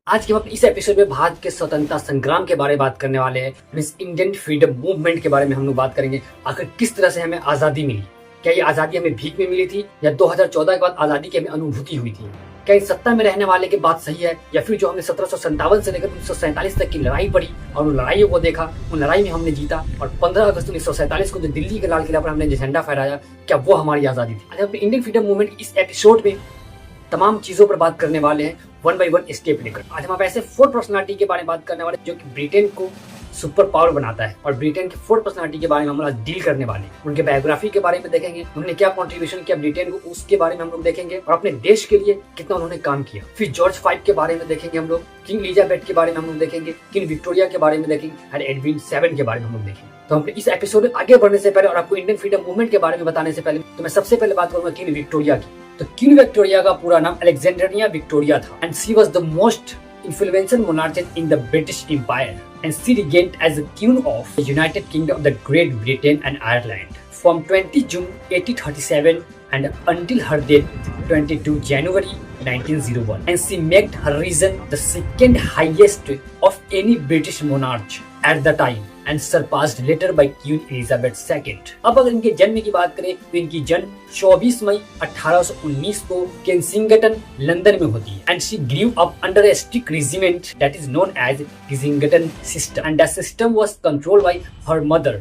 आज के हम इस एपिसोड में भारत के स्वतंत्रता संग्राम के बारे में बात करने वाले हैं। इस इंडियन फ्रीडम मूवमेंट के बारे में हम लोग बात करेंगे। आखिर किस तरह से हमें आजादी मिली, क्या ये आजादी हमें भीख में मिली थी या 2014 के बाद आजादी की हमें अनुभूति हुई थी, क्या इस सत्ता में रहने वाले की बात सही है या फिर जो हमने 1757 से लेकर 1947 तक की लड़ाई पड़ी और उन लड़ाइयों को देखा, उन लड़ाई में हमने जीता और 15 अगस्त 1947 को जो दिल्ली के लाल किला पर हमने झंडा फहराया, क्या वो हमारी आजादी थी। आज हम इंडियन फ्रीडम मूवमेंट की इस एपिसोड में तमाम चीजों पर बात करने वाले हैं, वन बाई वन स्टेप लेकर। आज हम ऐसे 4 पर्सनालिटी के बारे में बात करने वाले जो कि ब्रिटेन को सुपर पावर बनाता है और ब्रिटेन के 4 पर्सनालिटी के बारे में हम आज डील करने वाले हैं। उनके बायोग्राफी के बारे में देखेंगे, उन्होंने क्या कंट्रीब्यूशन किया ब्रिटेन को, उसके बारे में हम लोग देखेंगे और अपने देश के लिए कितना उन्होंने काम किया। फिर जॉर्ज 5 के बारे में देखेंगे हम लोग, किंग एलिजाबेथ के बारे में हम लोग देखेंगे, किंग विक्टोरिया के बारे में देखेंगे और एडविन 7 के बारे में हम लोग देखेंगे। तो हम इस एपिसोड में आगे बढ़ने से पहले और आपको इंडियन फ्रीडम मूवमेंट के बारे में बताने से पहले तो मैं सबसे पहले बात करूंगा किंग विक्टोरिया की। तो किंग विक्टोरिया का पूरा नाम अलेक्जेंड्रिया विक्टोरिया था and she was the most influential monarch in the British Empire and she reigned as a queen of the United Kingdom of the Great Britain and Ireland from 20 June 1837 and until her death 22 January 1901 and she made her reign the second highest of any British monarch at the time and surpassed later by Queen Elizabeth II। अब अगर इनके जन्म की बात करें तो इनकी जन्म 24 मई 1819 को केंसिंगटन लंदन में होती है and she grew up under a strict regiment that is known as Kensington system and the system was controlled by her mother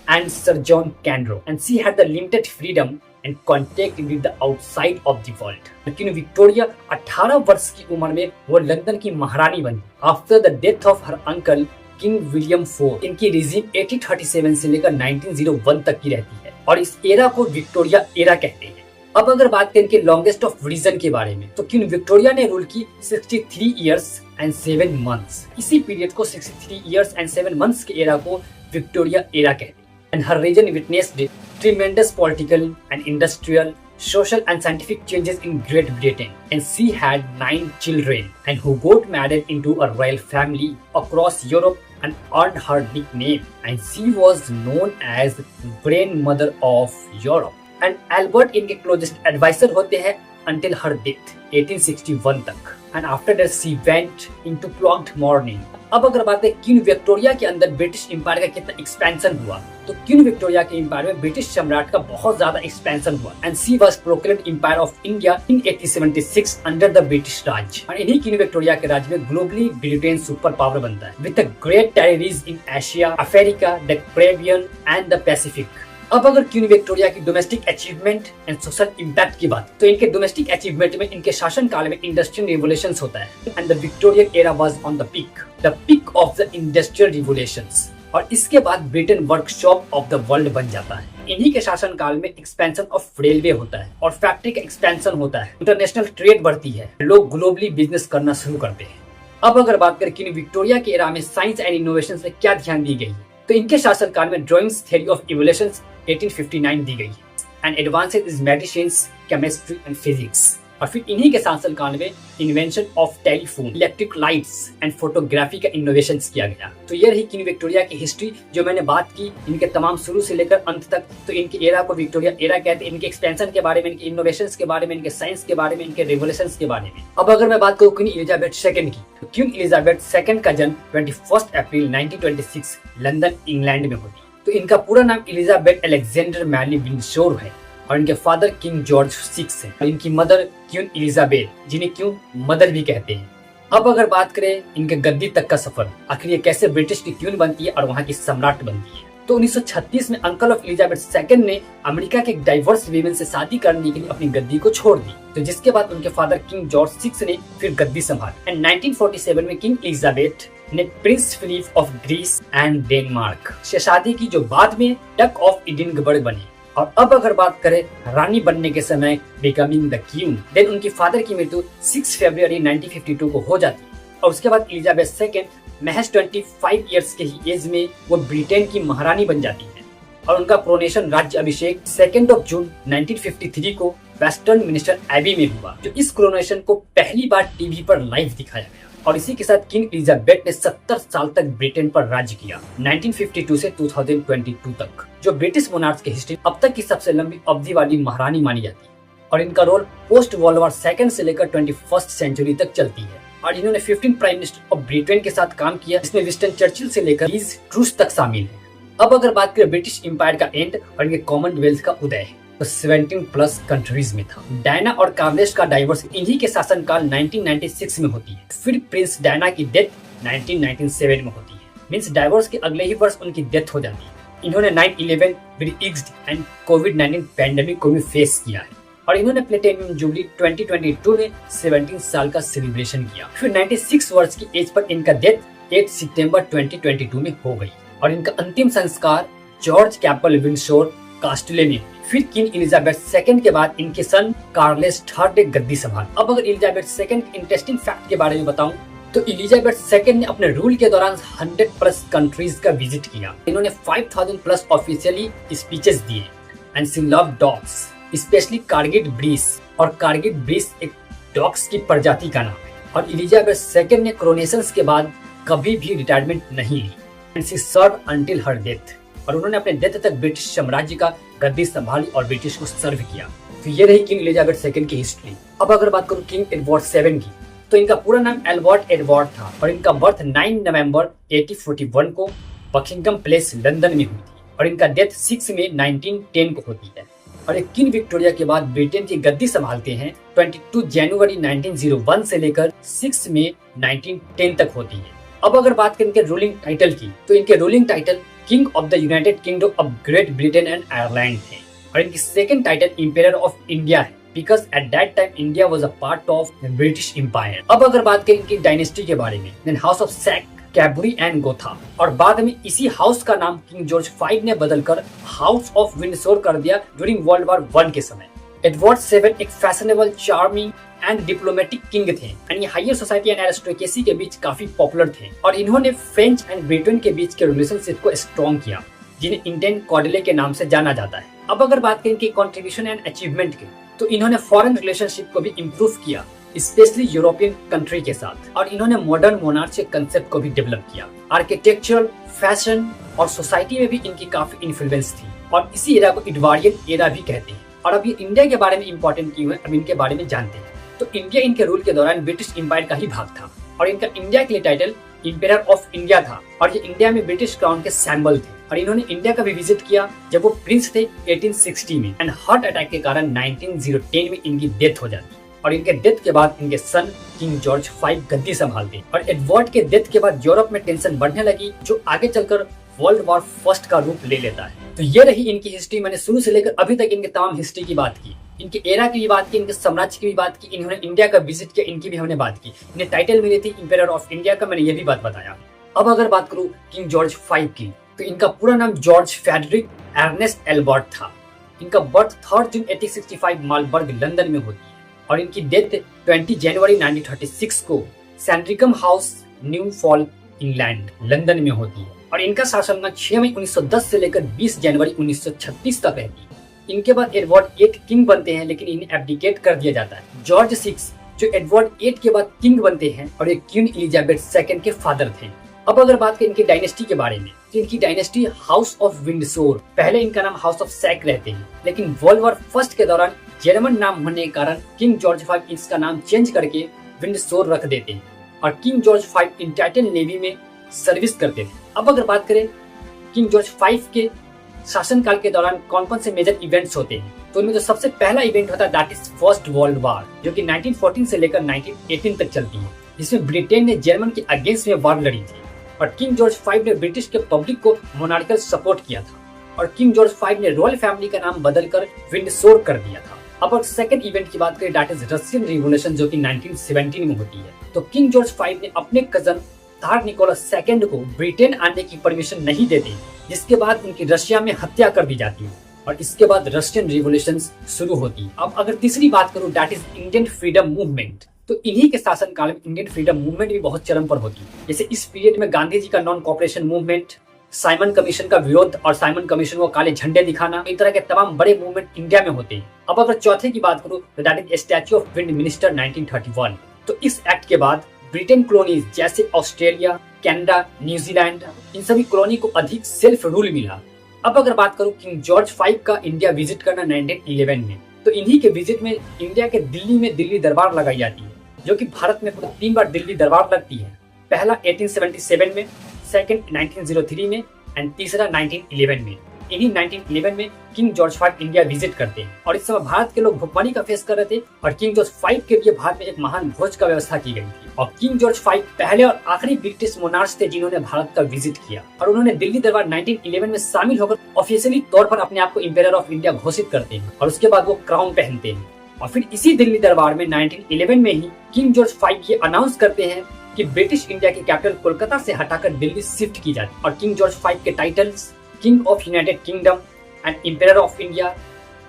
and Sir John Canro and she had the limited freedom and contact with the outside of the world। लेकिन Victoria 18 वर्ष की उम्र में वो London की महारानी बनी। After the death of her uncle king William 4 इनकी रिजीम 1837 से लेकर 1901 तक की रहती है और इस एरा को विक्टोरिया एरा कहते हैं। अब अगर बात करें इनके लॉन्गेस्ट ऑफ रीजन के बारे में तो किंग विक्टोरिया ने रूल की 63 इयर्स एंड 7 मंथ्स। इसी पीरियड को 63 इयर्स एंड 7 मंथ्स के एरा को विक्टोरिया एरा कहते हैं and her reign witnessed tremendous political and industrial, social and scientific changes in Great Britain and she had 9 children and who got married into a royal family across Europe and earned her nickname and she was known as grandmother of Europe and Albert इनके closest advisor होते हैं until her death 1861 तक and after that she went into clocked mourning। अब अगर बात है king Victoria के अंदर ब्रिटिश एम्पायर का कितना एक्सपेंशन हुआ तो किंग विक्टोरिया के एम्पायर में ब्रिटिश सम्राट का बहुत ज्यादा एक्सपेंशन हुआ and she was proclaimed empire of India in 1876 under the British Raj और इन्हीं किंग विक्टोरिया के राज्य में ग्लोबली ब्रिटेन सुपर पावर बनता है with the great territories in Asia, Africa, the Caribbean and the Pacific. अब अगर क्वीन विक्टोरिया की domestic achievement and social impact की बात तो इनके डोमेस्टिक अचीवमेंट में इनके शासन काल में इंडस्ट्रियल रिवोल्यूशंस होता है and the Victorian era was on the peak of the industrial revolutions और इसके बाद Britain workshop of the world बन जाता है। इन्हीं के शासन काल में एक्सपेंशन ऑफ रेलवे होता है और फैक्ट्री का एक्सपेंशन होता है, इंटरनेशनल ट्रेड बढ़ती है, लोग ग्लोबली बिजनेस करना शुरू करते हैं। अब अगर बात करें क्वीन विक्टोरिया के एरा में साइंस एंड इनोवेशन में क्या ध्यान दी गई तो इनके शासन काल में ड्राइंग्स थ्योरी ऑफ इवोल्यूशन 1859 दी गई and advances in medicine, chemistry and physics और फिर इन्हीं के शासन काल में invention of telephone, electric lights and photography का इनोवेशन किया गया। तो ये रही किंग विक्टोरिया की हिस्ट्री जो मैंने बात की इनके तमाम शुरू से लेकर अंत तक। तो इनके एरा को विक्टोरिया एरा कहते हैं, इनके एक्सपेंशन के बारे में, इनके इनोवेशंस के बारे में, इनके साइंस के बारे में, इनके रिवोल्यूशंस के बारे में। अब अगर मैं बात करूँ क्वीन एलिजाबेथ II की तो क्वीन एलिजाबेथ II का जन्म 21 अप्रैल 1926 लंदन इंग्लैंड में होती। तो इनका पूरा नाम एलिजाबेथ अलेक्जेंडर मैरी विंडसोर है और इनके फादर किंग जॉर्ज 6 हैं और इनकी मदर क्वीन एलिजाबेथ जिन्हें क्यों मदर भी कहते हैं। अब अगर बात करें इनके गद्दी तक का सफर, आखिर ये कैसे ब्रिटिश की क्वीन बनती है और वहाँ की सम्राट बनती है। तो 1936 में अंकल ऑफ एलिजाबेथ II ने अमेरिका के डाइवर्स वीमेन से शादी करने के लिए अपनी गद्दी को छोड़ दी, तो जिसके बाद उनके फादर किंग जॉर्ज 6 ने फिर गद्दी संभाली एंड 1947 में किंग एलिजाबेथ ने prince Philip of Greece and Denmark से शादी की जो बाद में डक ऑफ एडिनबर्ग बनी। और अब अगर बात करें रानी बनने के समय बिकमिंग द क्वीन, देन उनकी फादर की मृत्यु 6 फरवरी 1952 को हो जाती और उसके बाद एलिजाबेथ II महज 25 इयर्स के ही एज में वो ब्रिटेन की महारानी बन जाती है और उनका कोरोनेशन राज्य अभिषेक 2 जून 1953 को वेस्टर्न मिनिस्टर एबी में हुआ, जो इस कोरोनेशन को पहली बार टीवी पर लाइव दिखाया गया। और इसी के साथ किंग एलिजाबेथ ने 70 साल तक ब्रिटेन पर राज्य किया 1952 से 2022 तक, जो ब्रिटिश मोनार्क्स की हिस्ट्री अब तक की सबसे लंबी अवधि वाली महारानी मानी जाती है और इनका role post world war II से लेकर 21st सेंचुरी तक चलती है। और इन्होंने 15 प्राइम मिनिस्टर ऑफ ब्रिटेन के साथ काम किया, जिसमें विंस्टन चर्चिल से लेकर लीज ट्रूस तक शामिल है। अब अगर बात करें ब्रिटिश एम्पायर का एंड और इनके कॉमनवेल्थ का उदय, तो 17 प्लस कंट्रीज में था। डायना और कार्लेस का डाइवोर्स इन्हीं के शासनकाल 1996 में होती है। फिर प्रिंस डायना की डेथ 1997 में होती है। मींस डाइवोर्स के अगले ही वर्ष उनकी डेथ हो जाती है। इन्होंने 9/11 ब्रेग्जिट एंड कोविड-19 पैंडेमिक को भी फेस किया है और इन्होंने प्लेटिनम जुबली 2022 में 17 साल का सेलिब्रेशन किया। फिर 96 वर्ष की एज पर इनका डेथ 8 सितंबर 2022 में हो गई और इनका अंतिम संस्कार जॉर्ज कैपल विंडसोर कास्टले में। फिर किंग एलिजाबेथ II के बाद इनके सन कार्लेस III ने गद्दी संभाली। अब अगर एलिजाबेथ II के इंटरेस्टिंग फैक्ट के बारे में बताऊं, तो एलिजाबेथ II ने अपने रूल के दौरान 100 प्लस कंट्रीज का विजिट किया। इन्होंने 5000 प्लस ऑफिशियली स्पीचेस दिए and she loved dogs, specially Kargil Breese, और कारगिल ब्रीस एक डॉग्स की प्रजाति का नाम है। और एलिजाबेथ II ने कोरोनेशन के बाद कभी भी रिटायरमेंट नहीं ली and she serve until her death, और उन्होंने अपने डेथ तक ब्रिटिश साम्राज्य का गद्दी संभाली और ब्रिटिश को सर्व किया। तो ये रही किंग एलिजाबेथ II की हिस्ट्री। अब अगर बात करूं किंग एडवर्ड VII की, तो इनका पूरा नाम एल्बर्ट एडवर्ड था और इनका बर्थ 9 नवंबर 1841 को बकिंगम पैलेस लंदन में हुई थी और इनका डेथ 6 मई 1910 को होती है। और एक किंग विक्टोरिया के बाद ब्रिटेन की गद्दी संभालते हैं 22 जनवरी 1901 से लेकर 6 मई 1910 तक होती है। अब अगर बात करें इनके रूलिंग टाइटल की, तो इनके ruling title king of the United kingdom of great Britain and Ireland थे और इनकी सेकंड टाइटल इंपेरर ऑफ इंडिया है, because at that time India was a part of the British Empire। अब अगर बात करें इनकी डायनेस्टी के बारे में, then House of Saxe, कैबरी एंड गोथा, और बाद में इसी हाउस का नाम किंग जॉर्ज V ने बदलकर हाउस ऑफ विंडसोर कर दिया ड्यूरिंग वर्ल्ड वॉर 1 के समय। एडवर्ड VII एक fashionable, charming and diplomatic king थे एंड ये हायर सोसाइटी एंड एरिस्टोक्रेसी के बीच काफी पॉपुलर थे और इन्होंने फ्रेंच एंड ब्रिटेन के बीच के रिलेशनशिप को स्ट्रॉन्ग किया, जिन्हें इंडियन कॉर्डिले के नाम से जाना जाता है। अब अगर बात करें इनकी कंट्रीब्यूशन एंड अचीवमेंट की, तो इन्होंने फॉरेन रिलेशनशिप को भी इम्प्रूव किया, स्पेशली यूरोपियन कंट्री के साथ, और इन्होंने मॉडर्न मोनार्ची कंसेप्ट को भी डेवलप किया। आर्किटेक्चरल, फैशन और सोसाइटी में भी इनकी काफी इन्फ्लुएंस थी और इसी एरा को एडवर्डियन एरा भी कहते हैं। और अब ये इंडिया के बारे में इंपॉर्टेंट क्यों है, अब इनके बारे में जानते हैं। तो इंडिया इनके रूल के दौरान ब्रिटिश एम्पायर का ही भाग था और इनका इंडिया के लिए टाइटल इंपेरर ऑफ इंडिया था और ये इंडिया में ब्रिटिश क्राउन के सिंबल थे। और इन्होंने इंडिया का भी विजिट किया जब वो प्रिंस थे 1860 में एंड हार्ट अटैक के कारण 1910 में इनकी डेथ हो जाती और इनके डेथ के बाद इनके सन किंग जॉर्ज V गद्दी संभालते और एडवर्ड के डेथ के बाद यूरोप में टेंशन बढ़ने लगी, जो आगे चलकर वर्ल्ड वॉर फर्स्ट का रूप ले लेता है। तो ये रही इनकी हिस्ट्री। मैंने शुरू से लेकर अभी तक इनके तमाम हिस्ट्री की बात की, इनके एरा की भी बात की, इनके साम्राज्य की भी बात की, इन्होंने इंडिया का विजिट किया, इनकी भी हमने बात की, इन्हें टाइटल मिली थी इंपेरर ऑफ इंडिया का, मैंने ये भी बात बताया। अब अगर बात करूं किंग जॉर्ज V की, तो इनका पूरा नाम जॉर्ज फेडरिक अर्नेस्ट एल्बर्ट था। इनका बर्थ 3 जून 1865 मालबर्ग लंदन में होती है और इनकी डेथ 20 जनवरी 1936 को Sandringham house Norfolk England London में होती है और इनका शासनकाल 6 मई 1910 से लेकर 20 जनवरी 1936 तक रहती है। इनके बाद एडवर्ड VIII किंग बनते हैं, लेकिन इन्हें एब्डिकेट कर दिया जाता है। जॉर्ज VI जो एडवर्ड VIII के बाद किंग बनते हैं और ये क्वीन एलिजाबेथ II के फादर थे। अब अगर बात करें इनकी डायनेस्टी के बारे में, तो इनकी डायनेस्टी हाउस ऑफ विंडसोर, पहले इनका नाम हाउस ऑफ सैक रहते हैं, लेकिन वर्ल्ड वॉर फर्स्ट के दौरान जर्मन नाम होने के कारण किंग जॉर्ज V इसका नाम चेंज करके विंडसोर रख देते हैं और king George V entitle navy में सर्विस करते थे। अब अगर बात करें किंग जॉर्ज V के शासनकाल के दौरान कौन कौन से मेजर इवेंट्स होते हैं, तो उनमें जो सबसे पहला इवेंट होता है that is first world war, जो कि 1914 से लेकर 1918 तक चलती है, जिसमें ब्रिटेन ने जर्मन के अगेंस्ट में वॉर लड़ी थी और किंग जॉर्ज V ने ब्रिटिश के पब्लिक को मोनार्कल सपोर्ट किया था और किंग जॉर्ज V ने रॉयल फैमिली का नाम बदलकर विंडसोर कर दिया था। अब अगर सेकंड इवेंट की बात करें दैट इज रशियन रिवॉल्यूशन, जो कि 1917 में होती है। तो किंग जॉर्ज V ने अपने कजन तार निकोलस II को ब्रिटेन आने की परमिशन नहीं देते, जिसके बाद उनकी रशिया में हत्या कर दी जाती है और इसके बाद रशियन रिवॉल्यूशन शुरू होती है। अब अगर तीसरी बात करूं that is Indian freedom movement, तो इन्हीं के शासनकाल में इंडियन फ्रीडम मूवमेंट भी बहुत चरम पर होती है। जैसे इस पीरियड में गांधी जी का non cooperation movement, Simon commission का विरोध और साइमन कमीशन को काले झंडे दिखाना, इस तरह के तमाम बड़े मूवमेंट इंडिया में होते हैं। अब अगर चौथे की बात करूं तो that is statue of wind minister 1931। तो इस एक्ट के बाद ब्रिटेन कॉलोनीज जैसे ऑस्ट्रेलिया, कनाडा, न्यूजीलैंड, इन सभी कॉलोनी को अधिक सेल्फ रूल मिला। अब अगर बात करूं किंग जॉर्ज V का इंडिया विजिट करना 1911 में, तो इन्हीं के विजिट में इंडिया के दिल्ली में दिल्ली दरबार लगाई जाती है जो कि भारत में पूरे 3 बार दिल्ली दरबार लगती है। पहला 1877 में, सेकंड 1903 में एंड तीसरा 1911 में। इन्हीं 1911 में king George V India visit करते हैं और इस समय भारत के लोग भुखमरी का फेस कर रहे थे और किंग जॉर्ज V के लिए भारत में एक महान भोज का व्यवस्था की गई थी। और किंग जॉर्ज V पहले और आखिरी ब्रिटिश मोनार्च थे जिन्होंने भारत का विजिट किया और उन्होंने दिल्ली दरबार 1911 में शामिल होकर ऑफिशियली तौर पर अपने आप को इंपेरियर ऑफ इंडिया घोषित करते हैं और उसके बाद वो क्राउन पहनते हैं। और फिर इसी दिल्ली दरबार में 1911 में ही किंग जॉर्ज V ये अनाउंस करते हैं कि ब्रिटिश इंडिया की कैपिटल कोलकाता से हटाकर दिल्ली शिफ्ट की जाती और किंग जॉर्ज V के titles king of United Kingdom and emperor of India,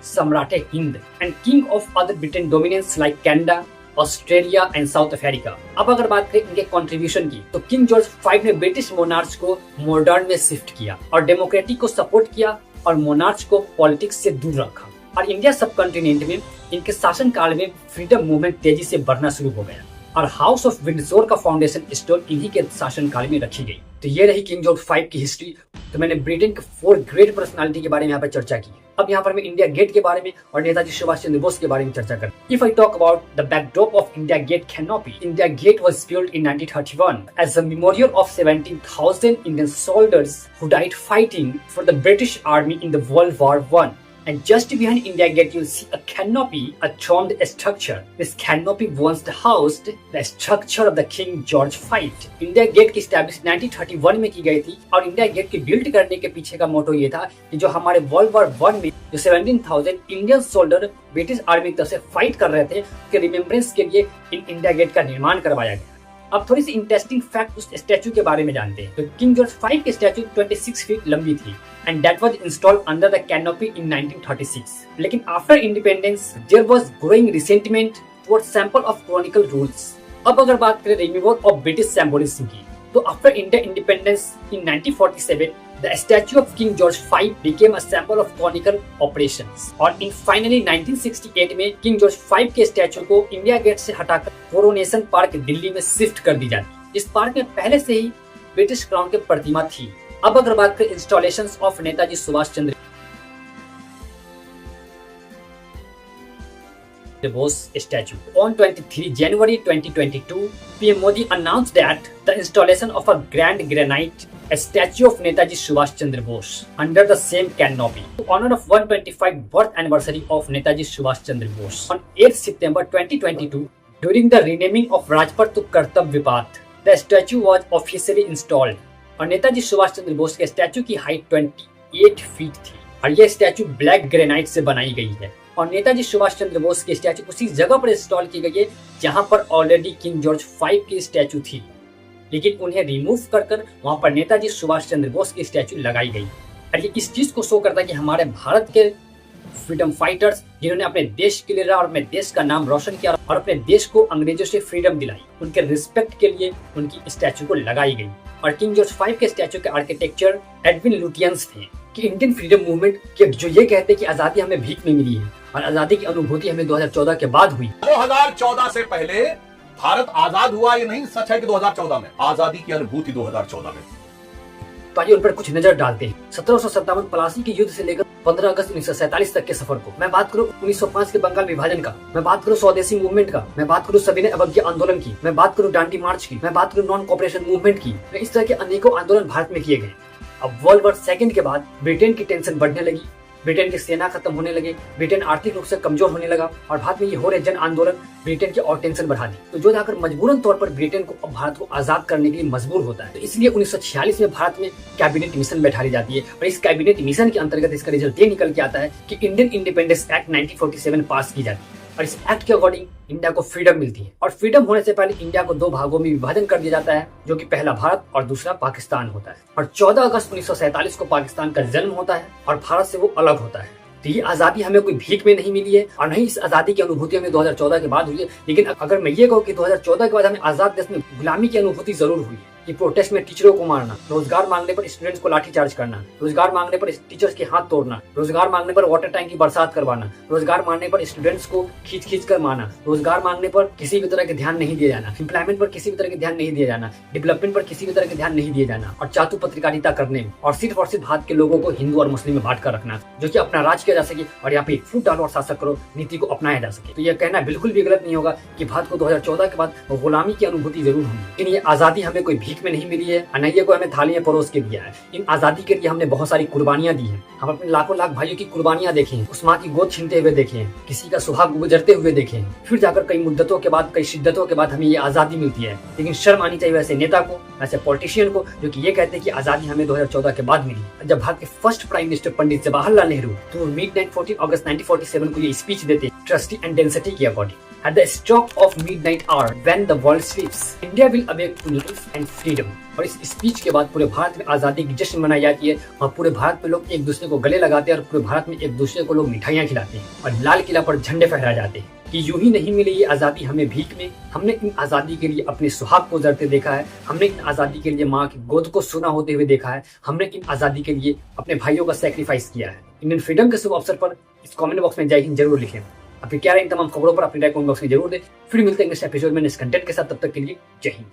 सम्राट Hind and king of other Britain dominions like Canada, Australia and South Africa. अब अगर बात करें इनके कंट्रीब्यूशन की तो किंग जॉर्ज V ने ब्रिटिश मोनार्च को मॉडर्न में शिफ्ट किया और डेमोक्रेटिक को सपोर्ट किया और मोनार्च को पॉलिटिक्स से दूर रखा। और इंडिया सब कॉन्टिनेंट में इनके शासन काल में फ्रीडम मूवमेंट तेजी से बढ़ना शुरू हो गया और हाउस ऑफ विंडसोर का फाउंडेशन स्टोन इन्हीं के शासन काल में रखी गई। तो ये रही किंग जॉर्ज V की हिस्ट्री। तो मैंने ब्रिटेन के 4 ग्रेट पर्सनालिटी के बारे में यहाँ पर चर्चा की। अब यहाँ पर मैं इंडिया गेट के बारे में और नेताजी सुभाष चंद्र बोस के बारे में चर्चा कर। If I talk about the backdrop of India Gate canopy, India Gate was built in 1931 as a memorial of 17,000 Indian soldiers who died fighting for the British Army in the World War I. And just behind India Gate, you'll see a canopy, a domed structure. This canopy once housed the structure of the King George V. India Gate की establish 1931 में की गई थी और India gate की build करने के पीछे का मोटो ये था कि जो हमारे वर्ल्ड वॉर 1 में जो 17,000 इंडियन सोल्जर ब्रिटिश आर्मी की तरफ से फाइट कर रहे थे उसके रिमेम्बरेंस के लिए इन इंडिया गेट का निर्माण करवाया गया। अब थोड़ी सी इंटरेस्टिंग फैक्ट उस स्टैचू के बारे में जानते हैं। तो किंग जॉर्ज V की स्टैचू 26 फीट लंबी थी and that was installed under the canopy in 1936. लेकिन after independence there was growing resentment towards sample of chronicle rules. अब अगर बात करें removal of British symbolism की, तो after India independence in 1947 the statue of King George V became a sample of chronicle operations. और in finally 1968 में King George V के statue को इंडिया गेट से हटाकर कोरोनेशन पार्क दिल्ली में शिफ्ट कर दी जाती। इस पार्क में पहले से ही ब्रिटिश क्राउन की प्रतिमा थी। अब अगर बात करें installations of Netaji Subhash Chandra Bose statue. On 23 January 2022, PM Modi announced that the installation of a grand granite statue of Netaji Subhash Chandra Bose under the same canopy to honor of 125th birth anniversary of Netaji Subhash Chandra Bose. On 8 September 2022, during the renaming of Rajpath to Kartavya Path, the statue was officially installed. और नेताजी सुभाष चंद्र बोस के statue की height 28 feet थी और यह statue black granite से बनाई गई है। और नेताजी सुभाष चंद्र बोस की स्टैचू उसी जगह पर इंस्टॉल की गई है जहां पर ऑलरेडी किंग जॉर्ज V की स्टैचू थी, लेकिन उन्हें रिमूव कर वहां पर नेताजी सुभाष चंद्र बोस की स्टैचू लगाई गई। और ये इस चीज को शो करता है कि हमारे भारत के फ्रीडम फाइटर्स जिन्होंने अपने देश के लिए लड़ा और अपने देश का नाम रोशन किया और अपने देश को अंग्रेजों से फ्रीडम दिलाई, उनके रिस्पेक्ट के लिए उनकी स्टैचू को लगाई गई। और किंग जॉर्ज V के स्टैचू के आर्किटेक्चर एडविन लुटियंस थे कि इंडियन फ्रीडम मूवमेंट के जो ये कहते हैं कि आजादी हमें भीख में मिली है और आजादी की अनुभूति हमें 2014 के बाद हुई। 2014 से पहले भारत आजाद हुआ, ये नहीं सच है कि 2014 में आजादी की अनुभूति 2014 में। तो आइए उन पर कुछ नजर डालते हैं। 1757 पलासी के युद्ध से लेकर 15 अगस्त 1947 तक के सफर को। मैं बात करूं 1905 के बंगाल विभाजन का, मैं बात करूं स्वदेशी मूवमेंट का, मैं बात करूं सविनय अवज्ञा आंदोलन की, मैं बात करूं डांडी मार्च की, मैं बात करूं नॉन कॉपरेशन मूवमेंट की। इस तरह के अनेकों आंदोलन भारत में किए गए। अब वर्ल्ड वॉर 2 के बाद ब्रिटेन की टेंशन बढ़ने लगी, ब्रिटेन की सेना खत्म होने लगे, ब्रिटेन आर्थिक रूप से कमजोर होने लगा और भारत में ये हो रहे जन आंदोलन ब्रिटेन की और टेंशन बढ़ा दी। तो जो जाकर मजबूरन तौर पर ब्रिटेन को भारत को आजाद करने के लिए मजबूर होता है। तो इसलिए 1946 में भारत में कैबिनेट मिशन बैठा दी जाती है और इस कैबिनेट मिशन के अंतर्गत इसका रिजल्ट ये निकल के आता है कि इंडियन इंडिपेंडेंस एक्ट 1947 पास की जाती है और इस एक्ट के अकॉर्डिंग इंडिया को फ्रीडम मिलती है। और फ्रीडम होने से पहले इंडिया को 2 भागों में विभाजन कर दिया जाता है, जो कि पहला भारत और दूसरा पाकिस्तान होता है। और 14 अगस्त 1947 को पाकिस्तान का जन्म होता है और भारत से वो अलग होता है। तो ये आजादी हमें कोई भीख में नहीं मिली है और नहीं इस आजादी की अनुभूति हमें 2014 के बाद हुई है। लेकिन अगर मैं ये कहूँ कि 2014 के बाद हमें आजाद देश में गुलामी की अनुभूति जरूर हुई है। कि प्रोटेस्ट में टीचरों को मारना, रोजगार मांगने पर स्टूडेंट्स को लाठीचार्ज करना, रोजगार मांगने पर टीचर्स के हाथ तोड़ना, रोजगार मांगने पर वाटर टैंक की बरसात करवाना, रोजगार मांगने पर स्टूडेंट्स को खींच खींच कर मारना, रोजगार मांगने पर किसी भी तरह के ध्यान नहीं दिया जाना, एम्प्लॉयमेंट पर किसी भी तरह के ध्यान नहीं दिया जाना, डेवलपमेंट पर किसी भी तरह के ध्यान नहीं दिया जाना, और चातु पत्रकारिता करने में और सिर्फ भारत के लोगों को हिंदू और मुस्लिम में बांट कर रखना, जो कि अपना राज किया जा सके और यहाँ पे फूट डालो और शासक करो नीति को अपनाया जा सके। तो यह कहना बिल्कुल भी गलत नहीं होगा कि भारत को 2014 के बाद गुलामी की अनुभूति जरूर हुई, लेकिन ये आजादी हमें कोई भीख में नहीं मिली है, अनैया को हमें थाली में परोस के दिया है। इन आजादी के लिए हमने बहुत सारी कुर्बानियां दी हैं। हम अपने लाखों लाख भाइयों की कुर्बानियां देखे हैं, उस माँ की गोद छीनते हुए देखे हैं, किसी का सुहाग गुजरते हुए देखे हैं, फिर जाकर कई मुद्दतों के बाद, कई शिद्दतों के बाद हमें ये आजादी मिलती है। लेकिन शर्म आनी चाहिए वैसे नेता को, वैसे पॉलिटिशियन को, जो कि ये कहते हैं कि आजादी हमें 2014 के बाद मिली। जब भारत के first prime minister Pandit Jawaharlal Nehru तो मिडनाइट 14 अगस्त 1947 को ये स्पीच देते ट्रस्टी एंड डेंसिटी के according, At the stroke of midnight hour, when the world sleeps, India will awake to life and freedom. और इस स्पीच के बाद पूरे भारत में आजादी की जश्न मनाई जाती है और पूरे भारत में लोग एक दूसरे को गले लगाते हैं और पूरे भारत में एक दूसरे को लोग मिठाइयाँ खिलाते हैं और लाल किला पर झंडे फहराए जाते हैं कि यूं ही नहीं मिली ये आजादी हमें भीख में। हमने इन आजादी के लिए अपने सुहाग को जरते देखा है, हमने इन आजादी के लिए माँ की गोद को सुना होते हुए देखा है, हमने इन आजादी के लिए अपने भाइयों का सेक्रीफाइस किया है। इंडियन फ्रीडम के शुभ अवसर पर इस कमेंट बॉक्स में जय हिंद जरूर लिखें। अपनी क्या राय इन तमाम खबरों पर अपनी राय कमेंट बॉक्स में जरूर दें। फिर मिलते हैं नेक्स्ट एपिसोड में नेक्स्ट कंटेंट के साथ, तब तक के लिए जय हिंद।